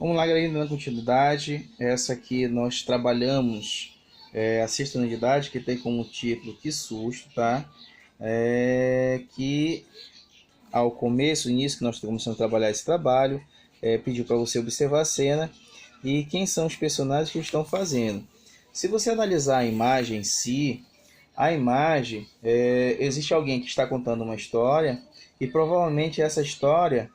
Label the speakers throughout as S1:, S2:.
S1: Vamos lá, galera, dando continuidade. Essa aqui nós trabalhamos a sexta unidade, que tem como título Que Susto, tá? Que ao começo, início que nós começamos a trabalhar esse trabalho, pediu para você observar a cena e quem são os personagens que estão fazendo. Se você analisar a imagem em si, a imagem, existe alguém que está contando uma história e provavelmente essa história,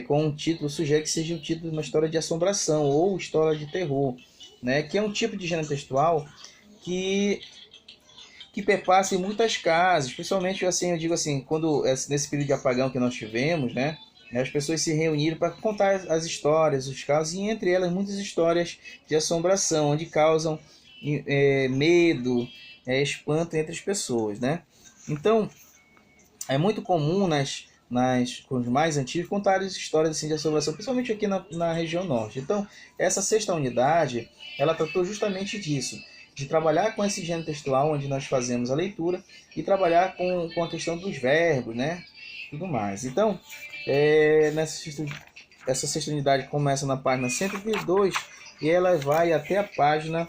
S1: com um título, sugere que seja o título de uma história de assombração ou história de terror, né? Que é um tipo de gênero textual que perpassa em muitas casas, principalmente assim, eu digo assim, quando nesse período de apagão que nós tivemos, né? As pessoas se reuniram para contar as histórias, os casos, e entre elas muitas histórias de assombração, onde causam medo, espanto entre as pessoas, né? Então, é muito comum com os mais antigos contar histórias assim, de assombração, principalmente aqui na região norte. Então, essa sexta unidade, ela tratou justamente disso, de trabalhar com esse gênero textual, onde nós fazemos a leitura, e trabalhar com a questão dos verbos, né? Tudo mais. Então, essa sexta unidade começa na página 122 e ela vai até a página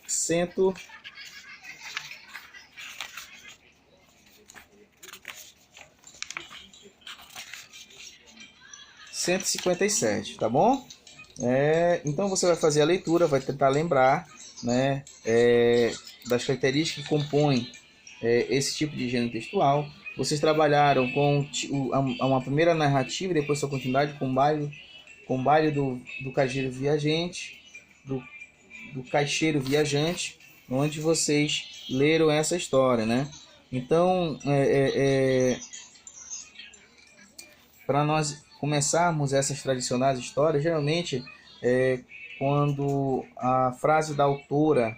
S1: 157, tá bom? Então você vai fazer a leitura, vai tentar lembrar, né, das características que compõem esse tipo de gênero textual. Vocês trabalharam com uma primeira narrativa, depois sua continuidade com o baile do caixeiro viajante, do caixeiro viajante, onde vocês leram essa história, né? Então, para nós começarmos essas tradicionais histórias, geralmente quando a frase do autor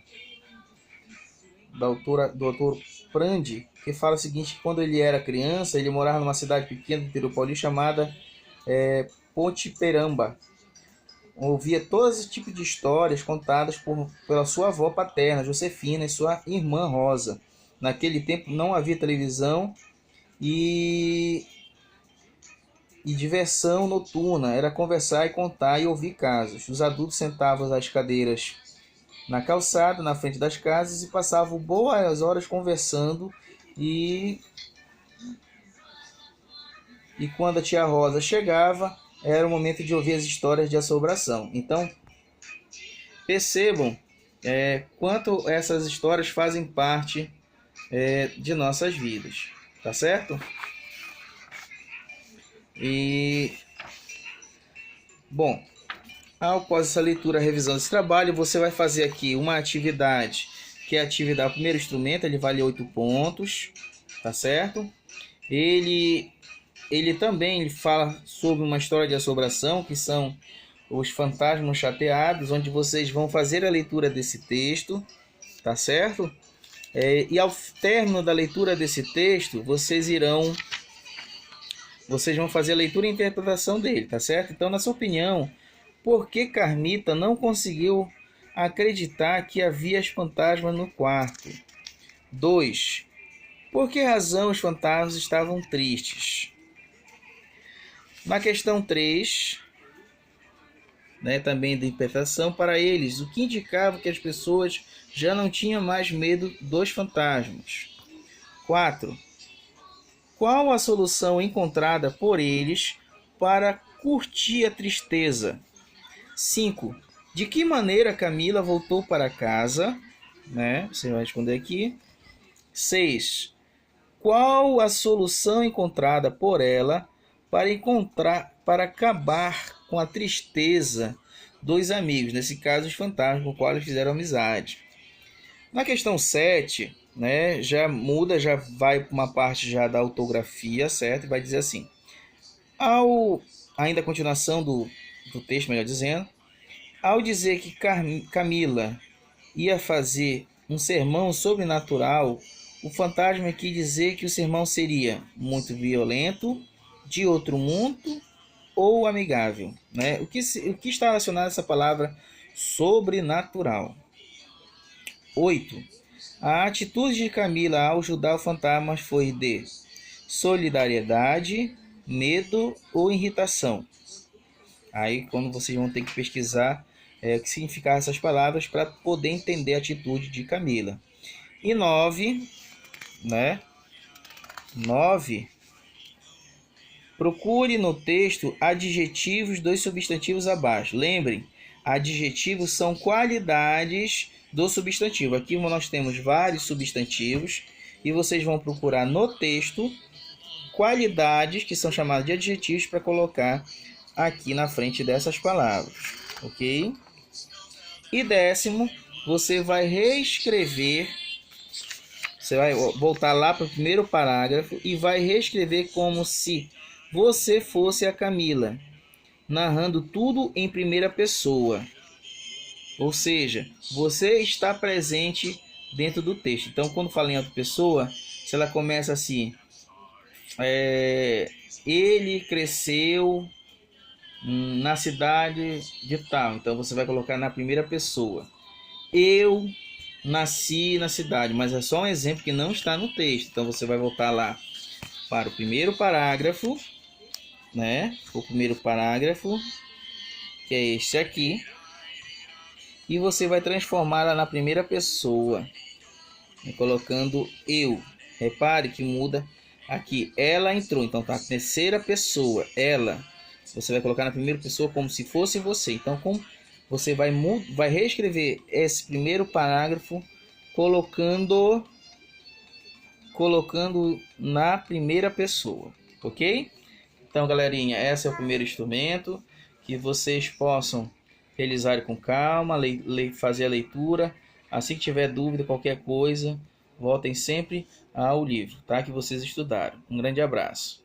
S1: Prandi, que fala o seguinte: que quando ele era criança, ele morava numa cidade pequena do interior paulista chamada Pontiperamba. Ouvia todo esse tipo de histórias contadas pela sua avó paterna, Josefina, e sua irmã Rosa. Naquele tempo não havia televisão e diversão noturna era conversar e contar e ouvir casos. Os adultos sentavam às cadeiras na calçada, na frente das casas, e passavam boas horas conversando. E quando a tia Rosa chegava, era o momento de ouvir as histórias de assombração. Então, percebam quanto essas histórias fazem parte de nossas vidas, tá certo? E, bom, após essa leitura, revisão desse trabalho, você vai fazer aqui uma atividade, que é a atividade, o primeiro instrumento, ele vale 8 pontos, tá certo? Ele também fala sobre uma história de assombração, que são os fantasmas chateados, onde vocês vão fazer a leitura desse texto, tá certo? E ao término da leitura desse texto, vocês vão fazer a leitura e interpretação dele, tá certo? Então, na sua opinião, por que Carmita não conseguiu acreditar que havia fantasmas no quarto? 2. Por que razão os fantasmas estavam tristes? Na questão 3, também de interpretação, para eles, o que indicava que as pessoas já não tinham mais medo dos fantasmas? 4. Qual a solução encontrada por eles para curtir a tristeza? 5. De que maneira Camila voltou para casa? Você vai responder aqui. 6. Qual a solução encontrada por ela para acabar com a tristeza dos amigos, nesse caso os fantasmas com os quais fizeram amizade? Na questão 7, já muda, já vai para uma parte já da ortografia, certo? E vai dizer assim: ainda a continuação do texto, melhor dizendo, ao dizer que Camila ia fazer um sermão sobrenatural, o fantasma quis dizer que o sermão seria muito violento, de outro mundo ou amigável, O que está relacionado a essa palavra sobrenatural? 8. A atitude de Camila ao ajudar o fantasma foi de solidariedade, medo ou irritação? Aí quando vocês vão ter que pesquisar o que significar essas palavras para poder entender a atitude de Camila. E 9, né? 9. Procure no texto adjetivos dos substantivos abaixo. Lembrem, adjetivos são qualidades do substantivo. Aqui nós temos vários substantivos e vocês vão procurar no texto qualidades que são chamadas de adjetivos para colocar aqui na frente dessas palavras, ok? E 10º, você vai reescrever, você vai voltar lá para o primeiro parágrafo e vai reescrever como se você fosse a Camila, narrando tudo em primeira pessoa. Ou seja, você está presente dentro do texto. Então, quando fala em outra pessoa, se ela começa assim, ele cresceu na cidade de tal. Então, você vai colocar na primeira pessoa. Eu nasci na cidade, mas é só um exemplo que não está no texto. Então, você vai voltar lá para o primeiro parágrafo, né? O primeiro parágrafo, que é este aqui, e você vai transformá-la na primeira pessoa, colocando eu. Repare que muda aqui, ela entrou, então tá terceira pessoa, ela. Você vai colocar na primeira pessoa como se fosse você. Então, como você vai reescrever esse primeiro parágrafo colocando na primeira pessoa, ok? Então, galerinha, esse é o primeiro instrumento, que vocês possam realizar com calma, fazer a leitura. Assim que tiver dúvida, qualquer coisa, voltem sempre ao livro, tá? Que vocês estudaram. Um grande abraço.